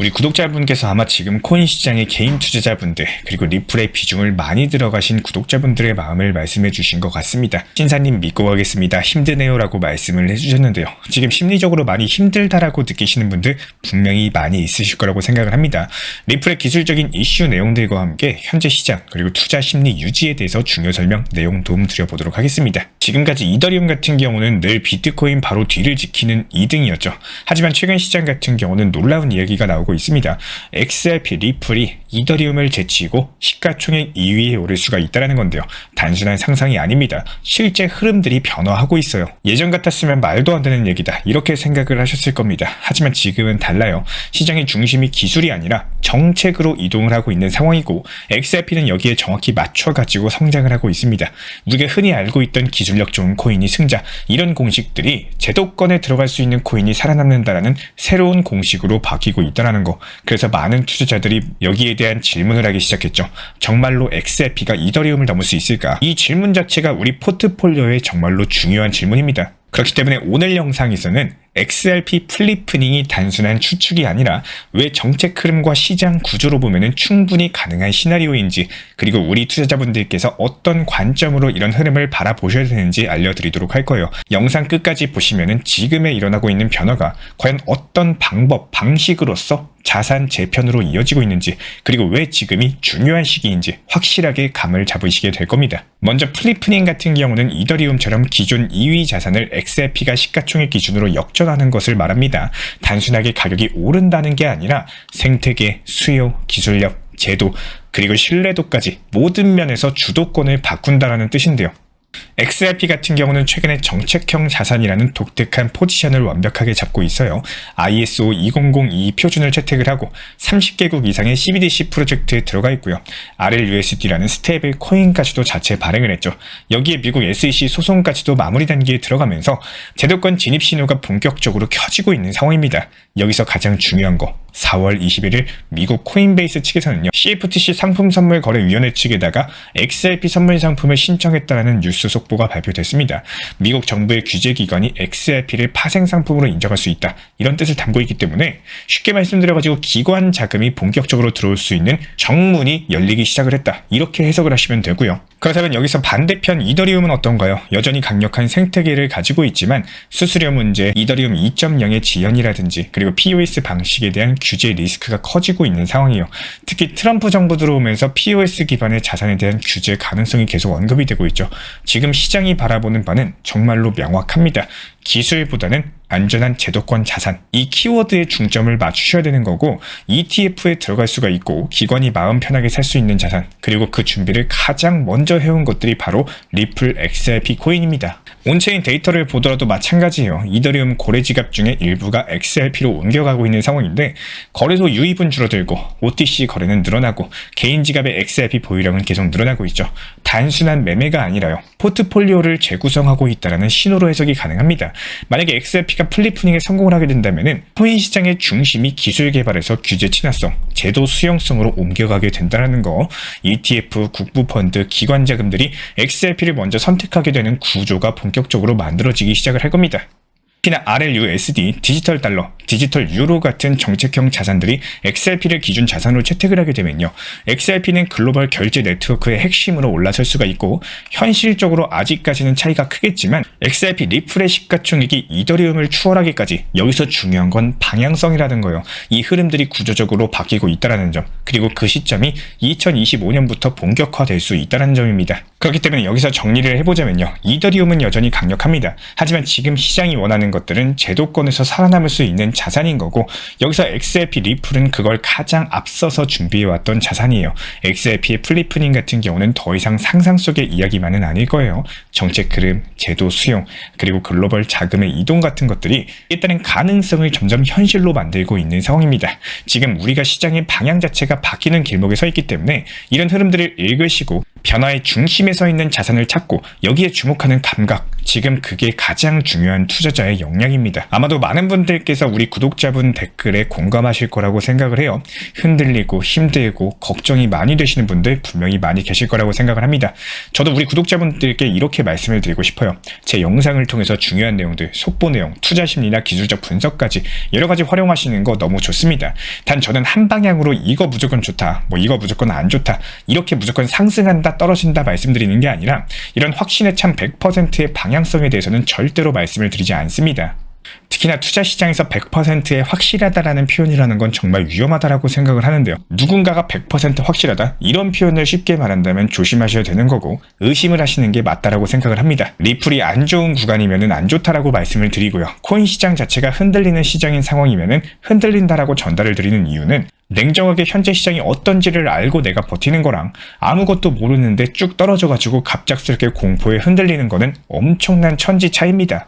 우리 구독자분께서 아마 지금 코인 시장의 개인 투자자분들 그리고 리플의 비중을 많이 들어가신 구독자분들의 마음을 말씀해 주신 것 같습니다. 신사님 믿고 가겠습니다. 힘드네요 라고 말씀을 해주셨는데요. 지금 심리적으로 많이 힘들다라고 느끼시는 분들 분명히 많이 있으실 거라고 생각을 합니다. 리플의 기술적인 이슈 내용들과 함께 현재 시장 그리고 투자 심리 유지에 대해서 중요 설명 내용 도움 드려보도록 하겠습니다. 지금까지 이더리움 같은 경우는 늘 비트코인 바로 뒤를 지키는 2등이었죠. 하지만 최근 시장 같은 경우는 놀라운 이야기가 나오고 있습니다. XRP 리플이 이더리움을 제치고 시가총액 2위에 오를 수가 있다는 건데요. 단순한 상상이 아닙니다. 실제 흐름들이 변화하고 있어요. 예전 같았으면 말도 안 되는 얘기다 이렇게 생각을 하셨을 겁니다. 하지만 지금은 달라요. 시장의 중심이 기술이 아니라 정책으로 이동을 하고 있는 상황이고 XRP는 여기에 정확히 맞춰가지고 성장을 하고 있습니다. 우리가 흔히 알고 있던 기술력 좋은 코인이 승자, 이런 공식들이 제도권에 들어갈 수 있는 코인이 살아남는다라는 새로운 공식으로 바뀌고 있다는 거. 그래서 많은 투자자들이 여기에 대한 질문을 하기 시작했죠. 정말로 XRP가 이더리움을 넘을 수 있을까? 이 질문 자체가 우리 포트폴리오에 정말로 중요한 질문입니다. 그렇기 때문에 오늘 영상에서는 XRP 플리프닝이 단순한 추측이 아니라 왜 정책 흐름과 시장 구조로 보면 충분히 가능한 시나리오인지, 그리고 우리 투자자분들께서 어떤 관점으로 이런 흐름을 바라보셔야 되는지 알려드리도록 할 거예요. 영상 끝까지 보시면 지금에 일어나고 있는 변화가 과연 어떤 방법, 방식으로서 자산 재편으로 이어지고 있는지, 그리고 왜 지금이 중요한 시기인지 확실하게 감을 잡으시게 될 겁니다. 먼저 플리프닝 같은 경우는 이더리움처럼 기존 2위 자산을 XRP가 시가총액 기준으로 역전하는 것을 말합니다. 단순하게 가격이 오른다는 게 아니라 생태계, 수요, 기술력, 제도, 그리고 신뢰도까지 모든 면에서 주도권을 바꾼다는 뜻인데요. XRP 같은 경우는 최근에 정책형 자산이라는 독특한 포지션을 완벽하게 잡고 있어요. ISO 20022 표준을 채택을 하고 30개국 이상의 CBDC 프로젝트에 들어가 있고요. RLUSD라는 스테이블 코인까지도 자체 발행을 했죠. 여기에 미국 SEC 소송까지도 마무리 단계에 들어가면서 제도권 진입 신호가 본격적으로 켜지고 있는 상황입니다. 여기서 가장 중요한 거, 4월 21일 미국 코인베이스 측에서는요, CFTC 상품선물거래위원회 측에다가 XRP 선물 상품을 신청했다는 뉴스 속보가 발표됐습니다. 미국 정부의 규제기관이 XRP를 파생상품으로 인정할 수 있다, 이런 뜻을 담고 있기 때문에 쉽게 말씀드려가지고 기관 자금이 본격적으로 들어올 수 있는 정문이 열리기 시작을 했다, 이렇게 해석을 하시면 되고요. 그렇다면 여기서 반대편 이더리움은 어떤가요? 여전히 강력한 생태계를 가지고 있지만 수수료 문제, 이더리움 2.0의 지연이라든지 그리고 POS 방식에 대한 규제 리스크가 커지고 있는 상황이에요. 특히 트럼프 정부 들어오면서 POS 기반의 자산에 대한 규제 가능성이 계속 언급이 되고 있죠. 지금 시장이 바라보는 바는 정말로 명확합니다. 기술보다는 안전한 제도권 자산, 이 키워드에 중점을 맞추셔야 되는 거고, ETF에 들어갈 수가 있고 기관이 마음 편하게 살 수 있는 자산, 그리고 그 준비를 가장 먼저 해온 것들이 바로 리플 XRP 코인입니다. 온체인 데이터를 보더라도 마찬가지예요. 이더리움 거래 지갑 중에 일부가 XRP로 옮겨가고 있는 상황인데, 거래소 유입은 줄어들고 OTC 거래는 늘어나고 개인 지갑의 XRP 보유량은 계속 늘어나고 있죠. 단순한 매매가 아니라요, 포트폴리오를 재구성하고 있다는 신호로 해석이 가능합니다. 만약에 XRP가 플리프닝에 성공을 하게 된다면 코인 시장의 중심이 기술 개발에서 규제 친화성, 제도 수용성으로 옮겨가게 된다는 거, ETF, 국부펀드, 기관 자금들이 XRP를 먼저 선택하게 되는 구조가 본격적으로 만들어지기 시작을 할 겁니다. 특히나 RLUSD, 디지털 달러, 디지털 유로 같은 정책형 자산들이 XRP를 기준 자산으로 채택을 하게 되면요, XRP는 글로벌 결제 네트워크의 핵심으로 올라설 수가 있고, 현실적으로 아직까지는 차이가 크겠지만 XRP 리플의 시가총액이 이더리움을 추월하기까지 여기서 중요한 건 방향성이라는 거예요. 이 흐름들이 구조적으로 바뀌고 있다는 점, 그리고 그 시점이 2025년부터 본격화될 수 있다는 점입니다. 그렇기 때문에 여기서 정리를 해보자면요, 이더리움은 여전히 강력합니다. 하지만 지금 시장이 원하는 것들은 제도권에서 살아남을 수 있는 자산인 거고, 여기서 XRP 리플은 그걸 가장 앞서서 준비해왔던 자산이에요. XRP의 플리프닝 같은 경우는 더 이상 상상 속의 이야기만은 아닐 거예요. 정책 흐름, 제도 수용, 그리고 글로벌 자금의 이동 같은 것들이 일단은 가능성을 점점 현실로 만들고 있는 상황입니다. 지금 우리가 시장의 방향 자체가 바뀌는 길목에 서 있기 때문에 이런 흐름들을 읽으시고 변화의 중심에 서 있는 자산을 찾고 여기에 주목하는 감각, 지금 그게 가장 중요한 투자자의 역량입니다. 아마도 많은 분들께서 우리 구독자분 댓글에 공감하실 거라고 생각을 해요. 흔들리고 힘들고 걱정이 많이 되시는 분들 분명히 많이 계실 거라고 생각을 합니다. 저도 우리 구독자분들께 이렇게 말씀을 드리고 싶어요. 제 영상을 통해서 중요한 내용들, 속보 내용, 투자 심리나 기술적 분석까지 여러 가지 활용하시는 거 너무 좋습니다. 단 저는 한 방향으로 이거 무조건 좋다, 이거 무조건 안 좋다, 이렇게 무조건 상승한다, 떨어진다 말씀드리는 게 아니라 이런 확신에 찬 100%의 방향성에 대해서는 절대로 말씀을 드리지 않습니다. 특히나 투자 시장에서 100%의 확실하다라는 표현이라는 건 정말 위험하다라고 생각을 하는데요. 누군가가 100% 확실하다? 이런 표현을 쉽게 말한다면 조심하셔야 되는 거고 의심을 하시는 게 맞다라고 생각을 합니다. 리플이 안 좋은 구간이면은 안 좋다라고 말씀을 드리고요. 코인 시장 자체가 흔들리는 시장인 상황이면은 흔들린다라고 전달을 드리는 이유는 냉정하게 현재 시장이 어떤지를 알고 내가 버티는 거랑 아무것도 모르는데 쭉 떨어져가지고 갑작스럽게 공포에 흔들리는 거는 엄청난 천지 차이입니다.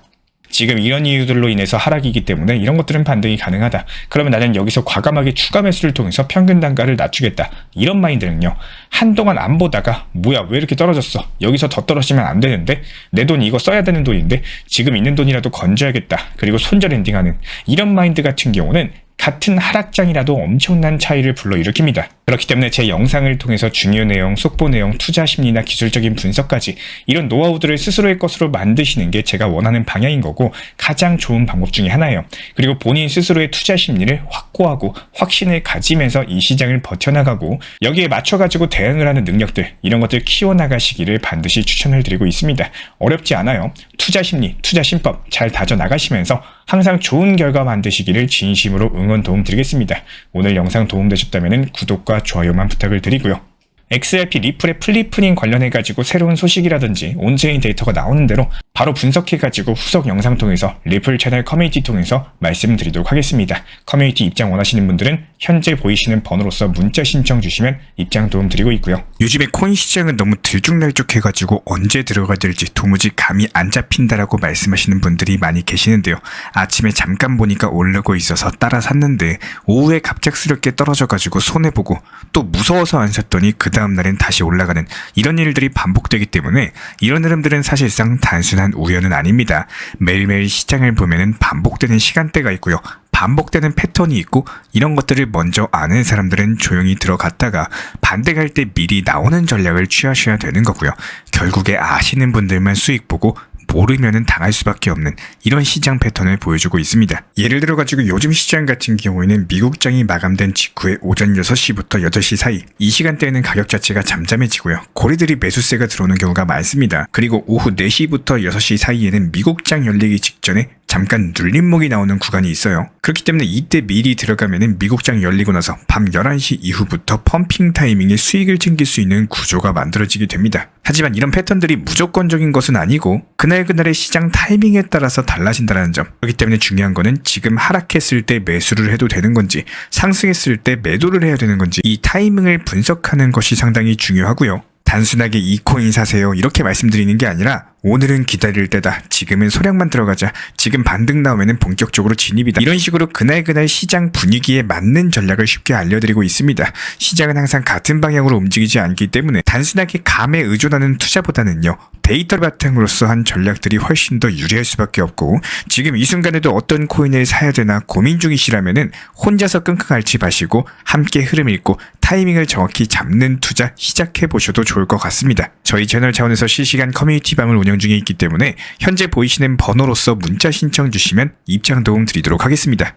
지금 이런 이유들로 인해서 하락이기 때문에 이런 것들은 반등이 가능하다. 그러면 나는 여기서 과감하게 추가 매수를 통해서 평균 단가를 낮추겠다. 이런 마인드는요. 한동안 안 보다가 뭐야 왜 이렇게 떨어졌어? 여기서 더 떨어지면 안 되는데? 내 돈 이거 써야 되는 돈인데? 지금 있는 돈이라도 건져야겠다. 그리고 손절 엔딩하는 이런 마인드 같은 경우는 같은 하락장이라도 엄청난 차이를 불러일으킵니다. 그렇기 때문에 제 영상을 통해서 중요 내용, 속보 내용, 투자 심리나 기술적인 분석까지 이런 노하우들을 스스로의 것으로 만드시는 게 제가 원하는 방향인 거고 가장 좋은 방법 중에 하나예요. 그리고 본인 스스로의 투자 심리를 확고하고 확신을 가지면서 이 시장을 버텨나가고 여기에 맞춰가지고 대응을 하는 능력들 이런 것들 키워나가시기를 반드시 추천을 드리고 있습니다. 어렵지 않아요. 투자 심리, 투자 심법 잘 다져나가시면서 항상 좋은 결과 만드시기를 진심으로 응원 도움 드리겠습니다. 오늘 영상 도움되셨다면 구독과 좋아요만 부탁을 드리고요. XRP 리플의 플리프닝 관련해가지고 새로운 소식이라든지 온체인 데이터가 나오는 대로 바로 분석해가지고 후속 영상 통해서 리플 채널 커뮤니티 통해서 말씀드리도록 하겠습니다. 커뮤니티 입장 원하시는 분들은 현재 보이시는 번호로서 문자 신청 주시면 입장 도움 드리고 있고요. 요즘에 코인 시장은 너무 들쭉날쭉해가지고 언제 들어가야 될지 도무지 감이 안 잡힌다라고 말씀하시는 분들이 많이 계시는데요. 아침에 잠깐 보니까 오르고 있어서 따라 샀는데 오후에 갑작스럽게 떨어져가지고 손해보고 또 무서워서 안 샀더니 그 다음 날엔 다시 올라가는 이런 일들이 반복되기 때문에 이런 흐름들은 사실상 단순한 우연은 아닙니다. 매일매일 시장을 보면은 반복되는 시간대가 있고요. 반복되는 패턴이 있고 이런 것들을 먼저 아는 사람들은 조용히 들어갔다가 반대갈 때 미리 나오는 전략을 취하셔야 되는 거고요. 결국에 아시는 분들만 수익 보고 모르면은 당할 수밖에 없는 이런 시장 패턴을 보여주고 있습니다. 예를 들어 가지고 요즘 시장 같은 경우에는 미국장이 마감된 직후에 오전 6시부터 8시 사이 이 시간대에는 가격 자체가 잠잠해지고요. 고리들이 매수세가 들어오는 경우가 많습니다. 그리고 오후 4시부터 6시 사이에는 미국장 열리기 직전에 잠깐 눌림목이 나오는 구간이 있어요. 그렇기 때문에 이때 미리 들어가면은 미국장 열리고 나서 밤 11시 이후부터 펌핑 타이밍에 수익을 챙길 수 있는 구조가 만들어지게 됩니다. 하지만 이런 패턴들이 무조건적인 것은 아니고 그날그날의 시장 타이밍에 따라서 달라진다는 점. 그렇기 때문에 중요한 거는 지금 하락했을 때 매수를 해도 되는 건지 상승했을 때 매도를 해야 되는 건지 이 타이밍을 분석하는 것이 상당히 중요하고요. 단순하게 이 코인 사세요 이렇게 말씀드리는 게 아니라 오늘은 기다릴 때다. 지금은 소량만 들어가자. 지금 반등 나오면은 본격적으로 진입이다. 이런 식으로 그날 시장 분위기에 맞는 전략을 쉽게 알려드리고 있습니다. 시장은 항상 같은 방향으로 움직이지 않기 때문에 단순하게 감에 의존하는 투자보다는요. 데이터 바탕으로서 한 전략들이 훨씬 더 유리할 수밖에 없고 지금 이 순간에도 어떤 코인을 사야 되나 고민 중이시라면은 혼자서 끙끙 앓지 마시고 함께 흐름 읽고 타이밍을 정확히 잡는 투자 시작해 보셔도 좋을 것 같습니다. 저희 채널 차원에서 실시간 커뮤니티 방을 운영 중에 있기 때문에 현재 보이시는 번호로서 문자 신청 주시면 입장 도움 드리도록 하겠습니다.